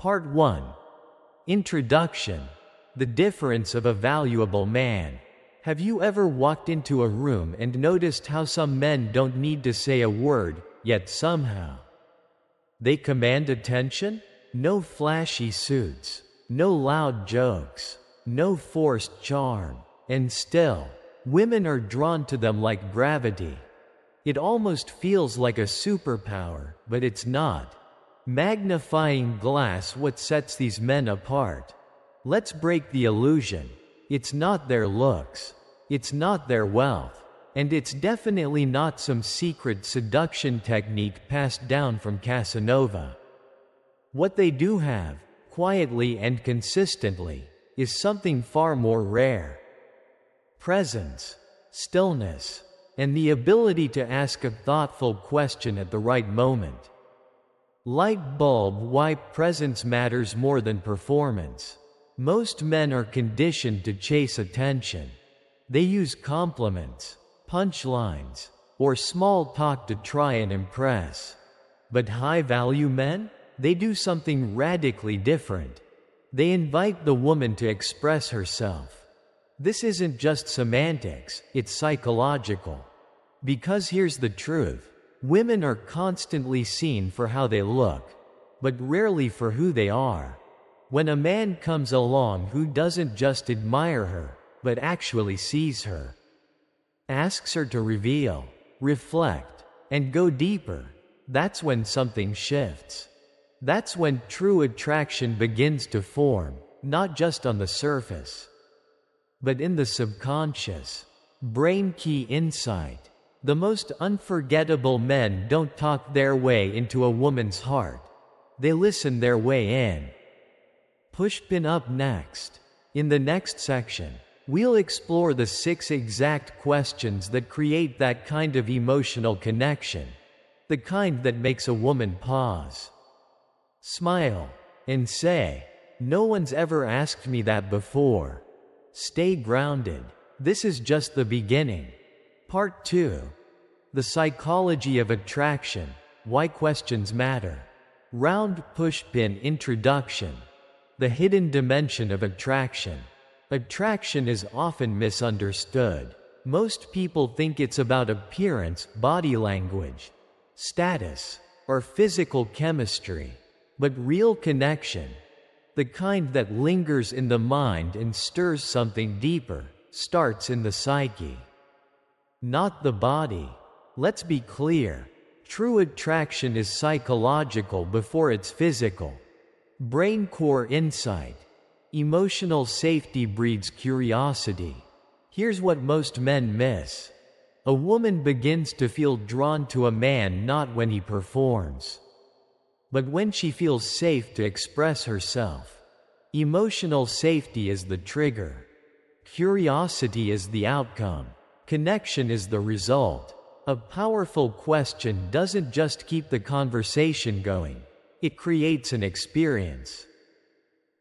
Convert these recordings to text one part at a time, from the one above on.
Part 1. Introduction. The difference of a valuable man. Have you ever walked into a room and noticed how some men don't need to say a word, yet somehow they command attention? No flashy suits, no loud jokes, no forced charm, and still, women are drawn to them like gravity. It almost feels like a superpower, but it's not. Magnifying glass what sets these men apart. Let's break the illusion. It's not their looks. It's not their wealth. And it's definitely not some secret seduction technique passed down from Casanova. What they do have, quietly and consistently, is something far more rare. Presence, stillness, and the ability to ask a thoughtful question at the right moment. Light bulb why presence matters more than performance. Most men are conditioned to chase attention. They use compliments, punchlines, or small talk to try and impress. But high-value men? They do something radically different. They invite the woman to express herself. This isn't just semantics, it's psychological. Because here's the truth. Women are constantly seen for how they look, but rarely for who they are. When a man comes along who doesn't just admire her, but actually sees her, asks her to reveal, reflect, and go deeper, that's when something shifts. That's when true attraction begins to form, not just on the surface, but in the subconscious. Brain key insight. The most unforgettable men don't talk their way into a woman's heart. They listen their way in. Pushpin up next. In the next section, we'll explore the 6 exact questions that create that kind of emotional connection. The kind that makes a woman pause, smile, and say, "No one's ever asked me that before." Stay grounded. This is just the beginning. Part 2. The psychology of attraction. Why questions matter. Round pushpin introduction. The hidden dimension of attraction. Attraction is often misunderstood. Most people think it's about appearance, body language, status, or physical chemistry. But real connection, the kind that lingers in the mind and stirs something deeper, starts in the psyche, not the body. Let's be clear. True attraction is psychological before it's physical. Brain core insight. Emotional safety breeds curiosity. Here's what most men miss. A woman begins to feel drawn to a man not when he performs, but when she feels safe to express herself. Emotional safety is the trigger. Curiosity is the outcome. Connection is the result. A powerful question doesn't just keep the conversation going. It creates an experience.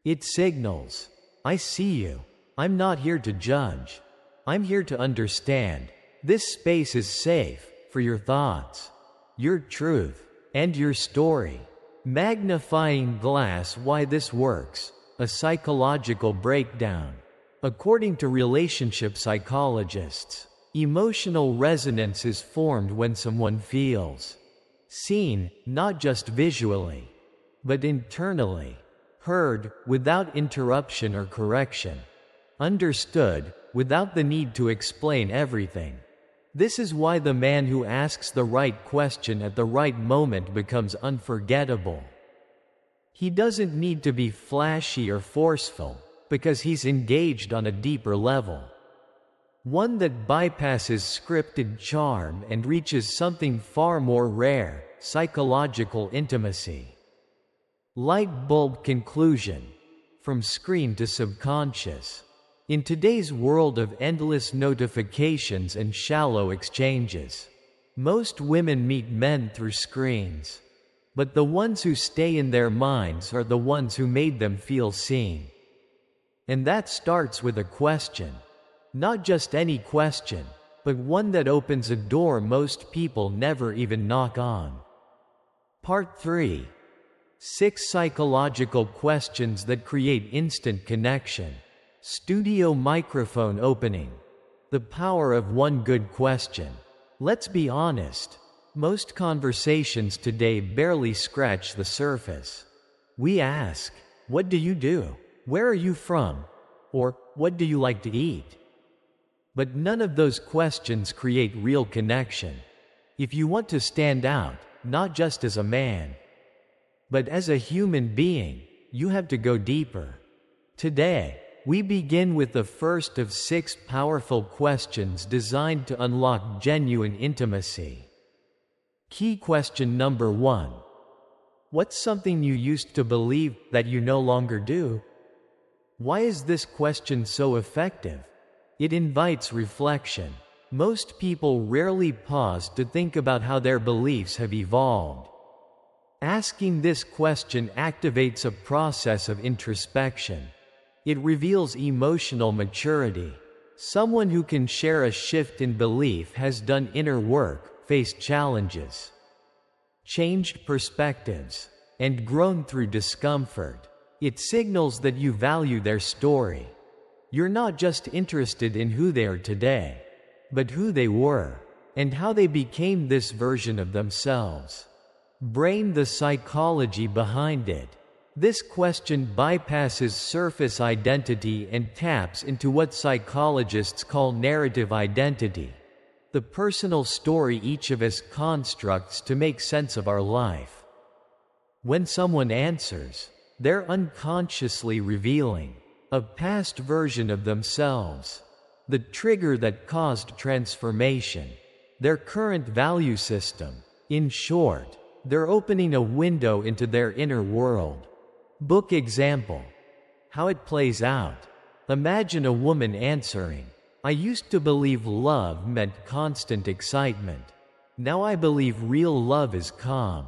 It signals, "I see you. I'm not here to judge. I'm here to understand. This space is safe for your thoughts, your truth, and your story." Magnifying glass. Why this works. A psychological breakdown. According to relationship psychologists, emotional resonance is formed when someone feels seen, not just visually, but internally, heard, without interruption or correction, understood, without the need to explain everything. This is why the man who asks the right question at the right moment becomes unforgettable. He doesn't need to be flashy or forceful, because he's engaged on a deeper level. One that bypasses scripted charm and reaches something far more rare, psychological intimacy. Light bulb conclusion. From screen to subconscious. In today's world of endless notifications and shallow exchanges, most women meet men through screens. But the ones who stay in their minds are the ones who made them feel seen. And that starts with a question. Not just any question, but one that opens a door most people never even knock on. Part 3. 6 psychological questions that create instant connection. Studio microphone opening. The power of one good question. Let's be honest. Most conversations today barely scratch the surface. We ask, "What do you do? Where are you from?" Or, "What do you like to eat?" But none of those questions create real connection. If you want to stand out, not just as a man, but as a human being, you have to go deeper. Today, we begin with the first of 6 powerful questions designed to unlock genuine intimacy. Key question number 1. What's something you used to believe that you no longer do? Why is this question so effective? It invites reflection. Most people rarely pause to think about how their beliefs have evolved. Asking this question activates a process of introspection. It reveals emotional maturity. Someone who can share a shift in belief has done inner work, faced challenges, changed perspectives, and grown through discomfort. It signals that you value their story. You're not just interested in who they are today, but who they were, and how they became this version of themselves. Brain the psychology behind it. This question bypasses surface identity and taps into what psychologists call narrative identity, the personal story each of us constructs to make sense of our life. When someone answers, they're unconsciously revealing a past version of themselves, the trigger that caused transformation, their current value system. In short, they're opening a window into their inner world. Book example. How it plays out. Imagine a woman answering, "I used to believe love meant constant excitement. Now I believe real love is calm,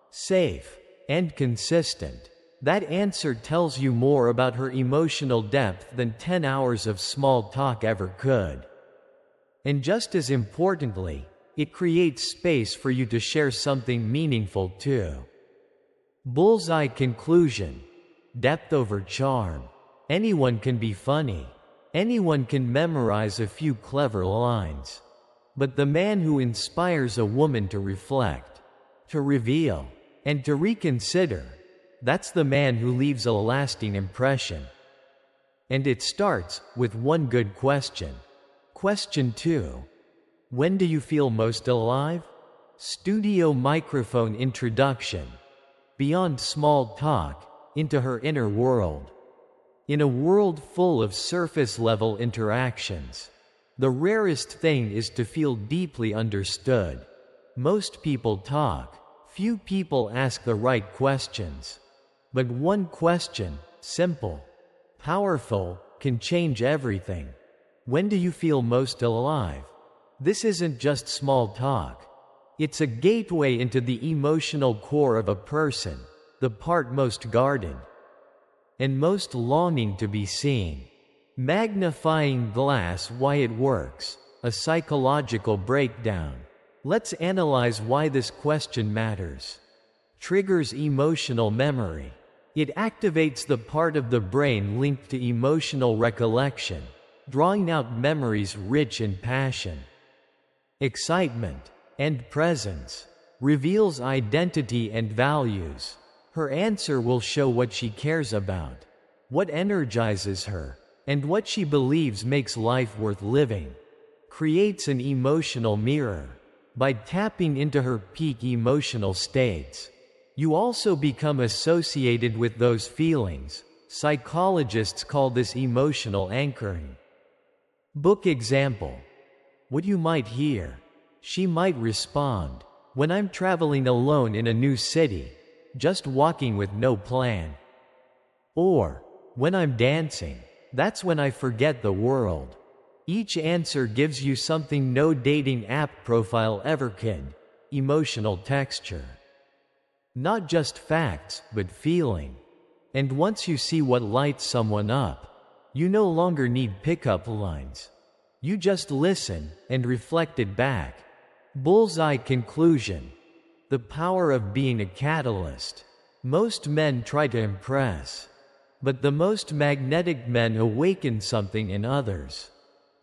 safe, and consistent." That answer tells you more about her emotional depth than 10 hours of small talk ever could. And just as importantly, it creates space for you to share something meaningful too. Bullseye conclusion. Depth over charm. Anyone can be funny. Anyone can memorize a few clever lines. But the man who inspires a woman to reflect, to reveal, and to reconsider, that's the man who leaves a lasting impression. And it starts with one good question. Question 2. When do you feel most alive? Studio microphone introduction. Beyond small talk, into her inner world. In a world full of surface-level interactions, the rarest thing is to feel deeply understood. Most people talk, few people ask the right questions. But one question, simple, powerful, can change everything. When do you feel most alive? This isn't just small talk. It's a gateway into the emotional core of a person, the part most guarded and most longing to be seen. Magnifying glass. Why it works. A psychological breakdown. Let's analyze why this question matters. Triggers emotional memory. It activates the part of the brain linked to emotional recollection, drawing out memories rich in passion, excitement, and presence. Reveals identity and values. Her answer will show what she cares about, what energizes her, and what she believes makes life worth living. Creates an emotional mirror. By tapping into her peak emotional states, you also become associated with those feelings. Psychologists call this emotional anchoring. Book example. What you might hear. She might respond, "When I'm traveling alone in a new city, just walking with no plan." Or, "When I'm dancing, that's when I forget the world." Each answer gives you something no dating app profile ever could. Emotional texture. Not just facts, but feeling. And once you see what lights someone up, you no longer need pickup lines. You just listen and reflect it back. Bullseye conclusion. The power of being a catalyst. Most men try to impress. But the most magnetic men awaken something in others.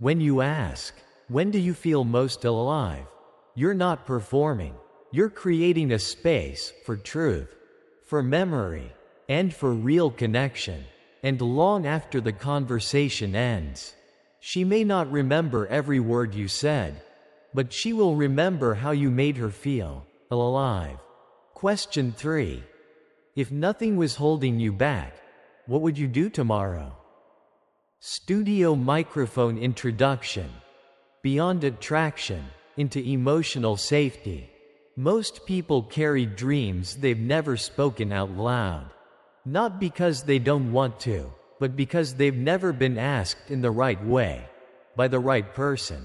When you ask, when do you feel most alive? You're not performing. You're creating a space for truth, for memory, and for real connection. And long after the conversation ends, she may not remember every word you said, but she will remember how you made her feel alive. Question 3. If nothing was holding you back, what would you do tomorrow? Studio microphone introduction. Beyond attraction, into emotional safety. Most people carry dreams they've never spoken out loud. Not because they don't want to, but because they've never been asked in the right way, by the right person.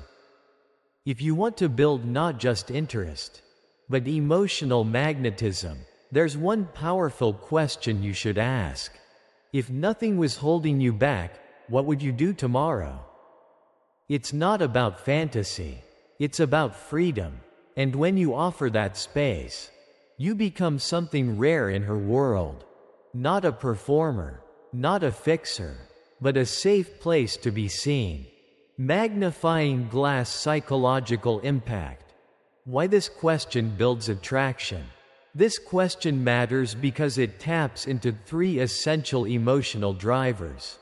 If you want to build not just interest, but emotional magnetism, there's one powerful question you should ask. If nothing was holding you back, what would you do tomorrow? It's not about fantasy. It's about freedom. And when you offer that space, you become something rare in her world. Not a performer, not a fixer, but a safe place to be seen. Magnifying glass psychological impact. Why this question builds attraction? This question matters because it taps into 3 essential emotional drivers.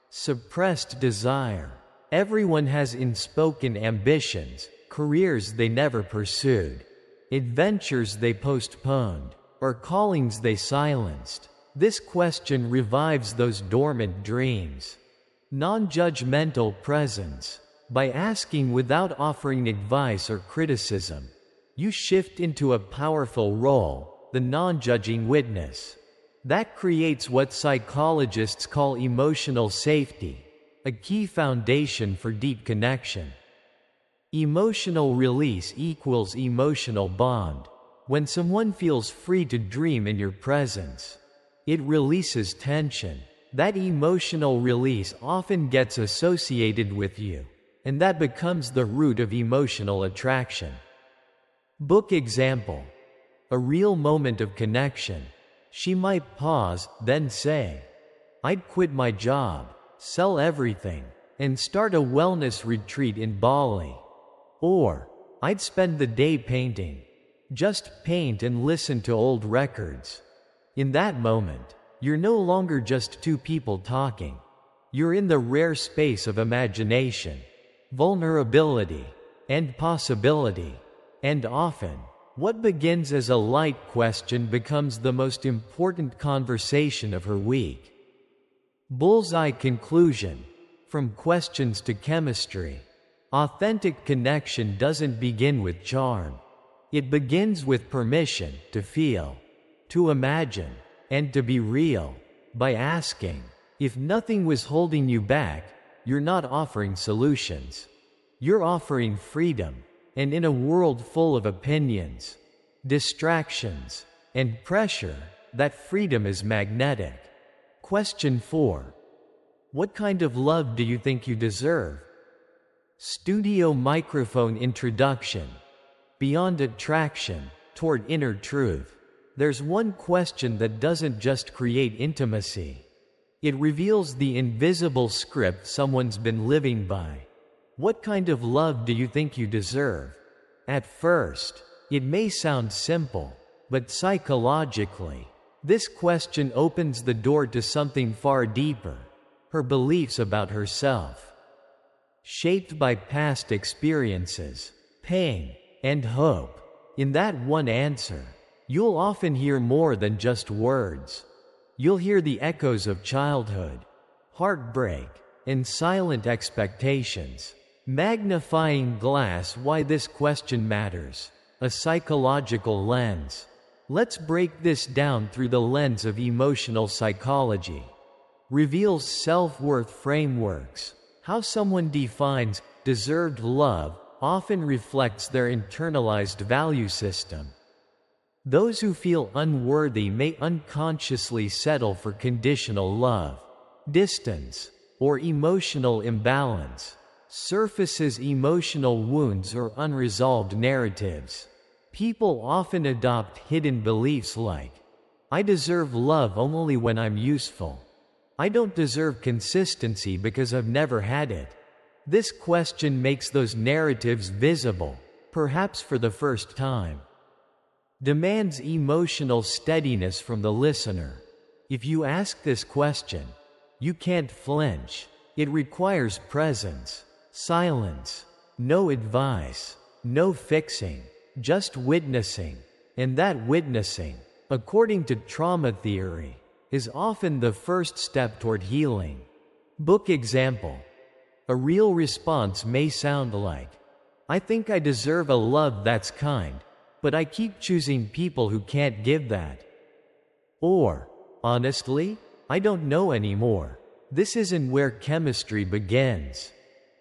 Suppressed desire. Everyone has unspoken ambitions, careers they never pursued, adventures they postponed, or callings they silenced. This question revives those dormant dreams. Non-judgmental presence. By asking without offering advice or criticism, you shift into a powerful role, the non-judging witness. That creates what psychologists call emotional safety, a key foundation for deep connection. Emotional release equals emotional bond. When someone feels free to dream in your presence, it releases tension. That emotional release often gets associated with you, and that becomes the root of emotional attraction. Book example. A real moment of connection. She might pause, then say, "I'd quit my job, sell everything, and start a wellness retreat in Bali." Or, "I'd spend the day painting. Just paint and listen to old records." In that moment, you're no longer just 2 people talking. You're in the rare space of imagination, vulnerability, and possibility. And often, what begins as a light question becomes the most important conversation of her week. Bullseye conclusion. From questions to chemistry. Authentic connection doesn't begin with charm. It begins with permission to feel, to imagine, and to be real. By asking, if nothing was holding you back, you're not offering solutions. You're offering freedom. And in a world full of opinions, distractions, and pressure, that freedom is magnetic. Question 4. What kind of love do you think you deserve? Studio microphone introduction. Beyond attraction, toward inner truth. There's one question that doesn't just create intimacy. It reveals the invisible script someone's been living by. What kind of love do you think you deserve? At first, it may sound simple, but psychologically, this question opens the door to something far deeper. Her beliefs about herself. Shaped by past experiences, pain, and hope. In that one answer, you'll often hear more than just words. You'll hear the echoes of childhood, heartbreak, and silent expectations. Magnifying glass. Why this question matters. A psychological lens. Let's break this down through the lens of emotional psychology. Reveals self-worth frameworks. How someone defines deserved love often reflects their internalized value system. Those who feel unworthy may unconsciously settle for conditional love, distance, or emotional imbalance. Surfaces emotional wounds or unresolved narratives. People often adopt hidden beliefs like, I deserve love only when I'm useful. I don't deserve consistency because I've never had it. This question makes those narratives visible, perhaps for the first time. Demands emotional steadiness from the listener. If you ask this question, you can't flinch. It requires presence, silence, no advice, no fixing, just witnessing. And that witnessing, according to trauma theory, is often the first step toward healing. Book example. A real response may sound like, I think I deserve a love that's kind, but I keep choosing people who can't give that. Or, honestly, I don't know anymore. This isn't where chemistry begins.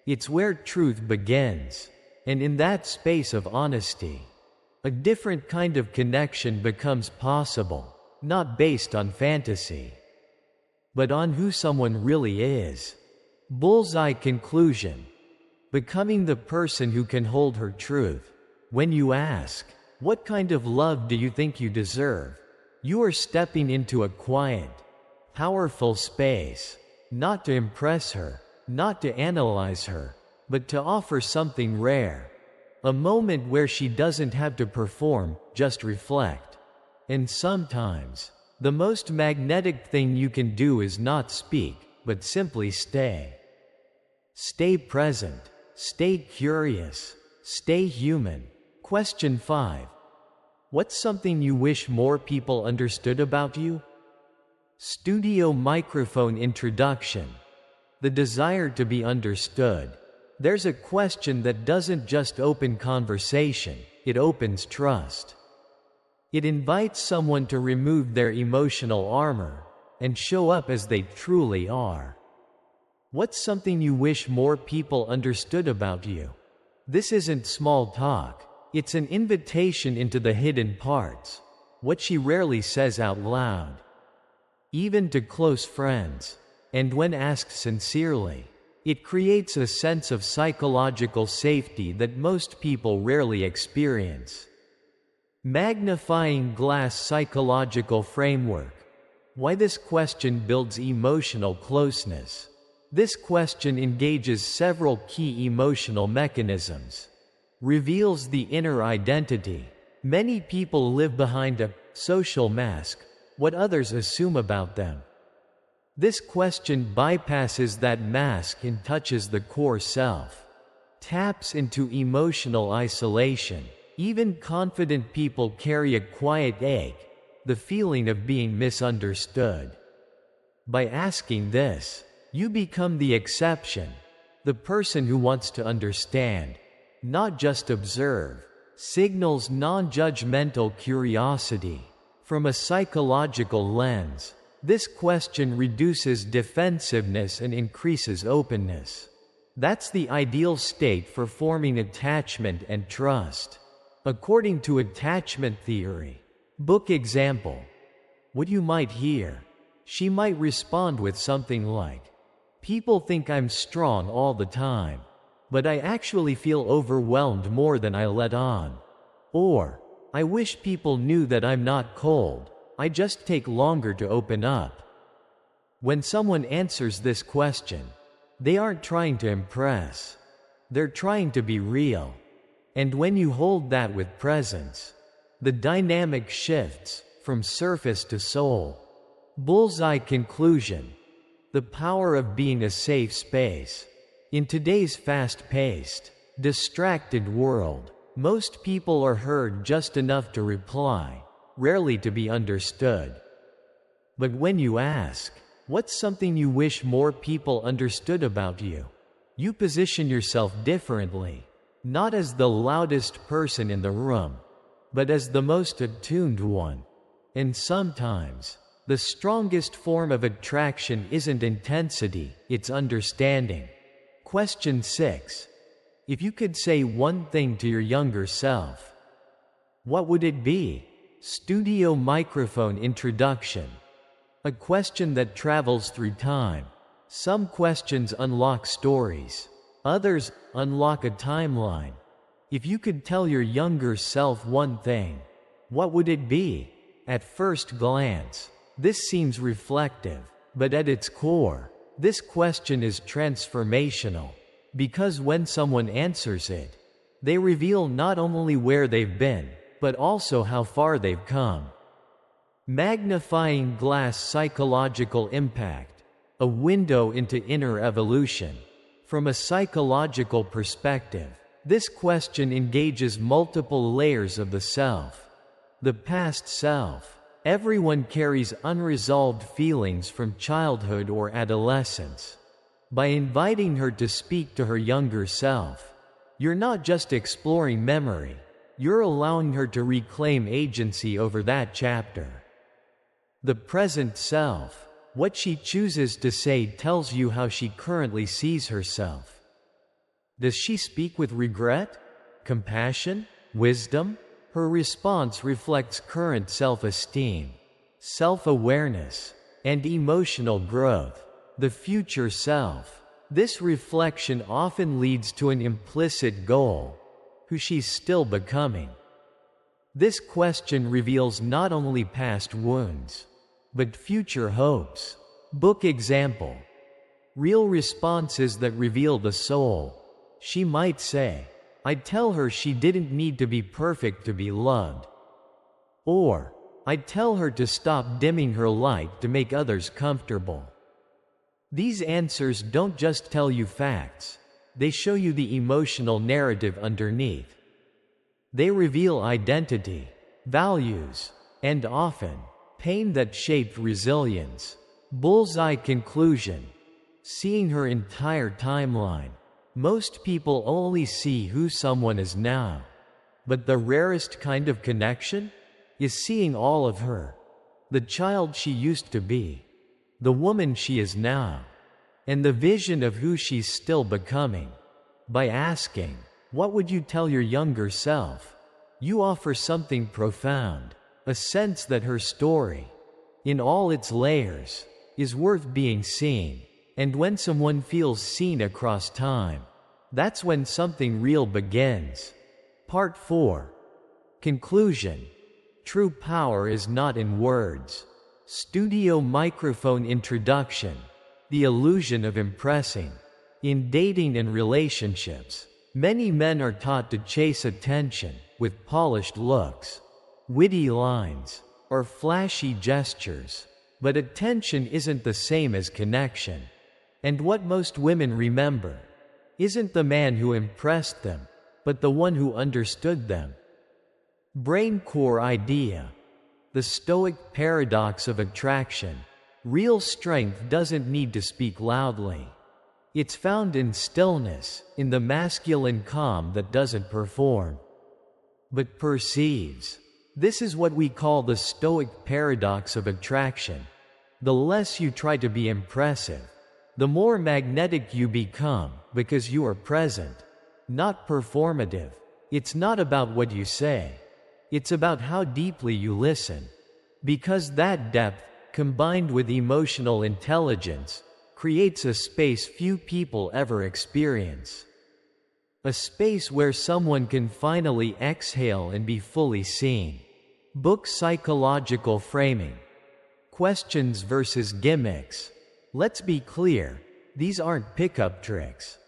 It's where truth begins. And in that space of honesty, a different kind of connection becomes possible, not based on fantasy, but on who someone really is. Bullseye conclusion. Becoming the person who can hold her truth. When you ask, what kind of love do you think you deserve? You are stepping into a quiet, powerful space, not to impress her, not to analyze her, but to offer something rare. A moment where she doesn't have to perform, just reflect. And sometimes, the most magnetic thing you can do is not speak, but simply stay. Stay present, stay curious, stay human. Question 5. What's something you wish more people understood about you? Studio microphone introduction. The desire to be understood. There's a question that doesn't just open conversation, it opens trust. It invites someone to remove their emotional armor and show up as they truly are. What's something you wish more people understood about you? This isn't small talk. It's an invitation into the hidden parts, what she rarely says out loud, even to close friends. And when asked sincerely, it creates a sense of psychological safety that most people rarely experience. Magnifying glass psychological framework. Why this question builds emotional closeness. This question engages several key emotional mechanisms. Reveals the inner identity. Many people live behind a social mask, what others assume about them. This question bypasses that mask and touches the core self. Taps into emotional isolation. Even confident people carry a quiet ache, the feeling of being misunderstood. By asking this, you become the exception, the person who wants to understand, not just observe. Signals non-judgmental curiosity. From a psychological lens, this question reduces defensiveness and increases openness. That's the ideal state for forming attachment and trust. According to attachment theory. Book example. What you might hear. She might respond with something like, people think I'm strong all the time, but I actually feel overwhelmed more than I let on. Or, I wish people knew that I'm not cold, I just take longer to open up. When someone answers this question, they aren't trying to impress. They're trying to be real. And when you hold that with presence, the dynamic shifts from surface to soul. Bullseye conclusion. The power of being a safe space. In today's fast-paced, distracted world, most people are heard just enough to reply, rarely to be understood. But when you ask, what's something you wish more people understood about you? You position yourself differently, not as the loudest person in the room, but as the most attuned one. And sometimes, the strongest form of attraction isn't intensity, it's understanding. Question 6. If you could say one thing to your younger self, what would it be? Studio microphone introduction. A question that travels through time. Some questions unlock stories. Others unlock a timeline. If you could tell your younger self one thing, what would it be? At first glance, this seems reflective, but at its core, this question is transformational, because when someone answers it, they reveal not only where they've been, but also how far they've come. Magnifying glass psychological impact, a window into inner evolution. From a psychological perspective, this question engages multiple layers of the self. The past self. Everyone carries unresolved feelings from childhood or adolescence. By inviting her to speak to her younger self, you're not just exploring memory, you're allowing her to reclaim agency over that chapter. The present self. What she chooses to say tells you how she currently sees herself. Does she speak with regret, compassion, wisdom? Her response reflects current self-esteem, self-awareness, and emotional growth. The future self. This reflection often leads to an implicit goal, who she's still becoming. This question reveals not only past wounds, but future hopes. Book example. Real responses that reveal the soul. She might say, I'd tell her she didn't need to be perfect to be loved. Or, I'd tell her to stop dimming her light to make others comfortable. These answers don't just tell you facts, they show you the emotional narrative underneath. They reveal identity, values, and often, pain that shaped resilience. Bullseye conclusion. Seeing her entire timeline. Most people only see who someone is now. But the rarest kind of connection is seeing all of her. The child she used to be, the woman she is now, and the vision of who she's still becoming. By asking, what would you tell your younger self? You offer something profound, a sense that her story, in all its layers, is worth being seen. And when someone feels seen across time, that's when something real begins. Part 4. Conclusion. True power is not in words. Studio microphone introduction. The illusion of impressing. In dating and relationships, many men are taught to chase attention with polished looks, witty lines, or flashy gestures. But attention isn't the same as connection. And what most women remember isn't the man who impressed them, but the one who understood them. Brain core idea. The Stoic paradox of attraction. Real strength doesn't need to speak loudly. It's found in stillness, in the masculine calm that doesn't perform, but perceives. This is what we call the Stoic paradox of attraction. The less you try to be impressive, the more magnetic you become, because you are present, not performative. It's not about what you say. It's about how deeply you listen. Because that depth, combined with emotional intelligence, creates a space few people ever experience. A space where someone can finally exhale and be fully seen. Book Psychological Framing. Questions versus gimmicks. Let's be clear, these aren't pickup tricks.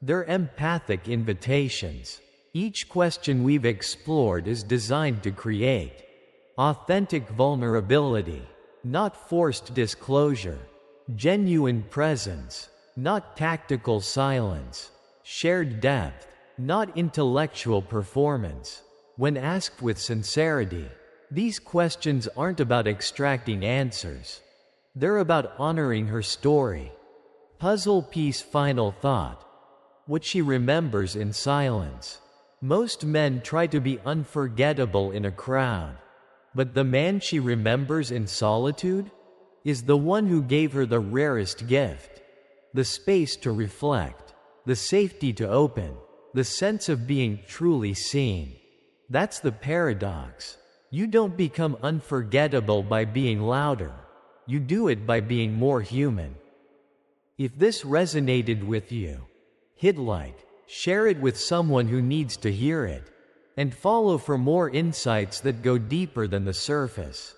They're empathic invitations. Each question we've explored is designed to create authentic vulnerability, not forced disclosure, genuine presence, not tactical silence, shared depth, not intellectual performance. When asked with sincerity, these questions aren't about extracting answers. They're about honoring her story. Puzzle piece final thought. What she remembers in silence. Most men try to be unforgettable in a crowd. But the man she remembers in solitude is the one who gave her the rarest gift. The space to reflect. The safety to open. The sense of being truly seen. That's the paradox. You don't become unforgettable by being louder. You do it by being more human. If this resonated with you, hit like, share it with someone who needs to hear it, and follow for more insights that go deeper than the surface.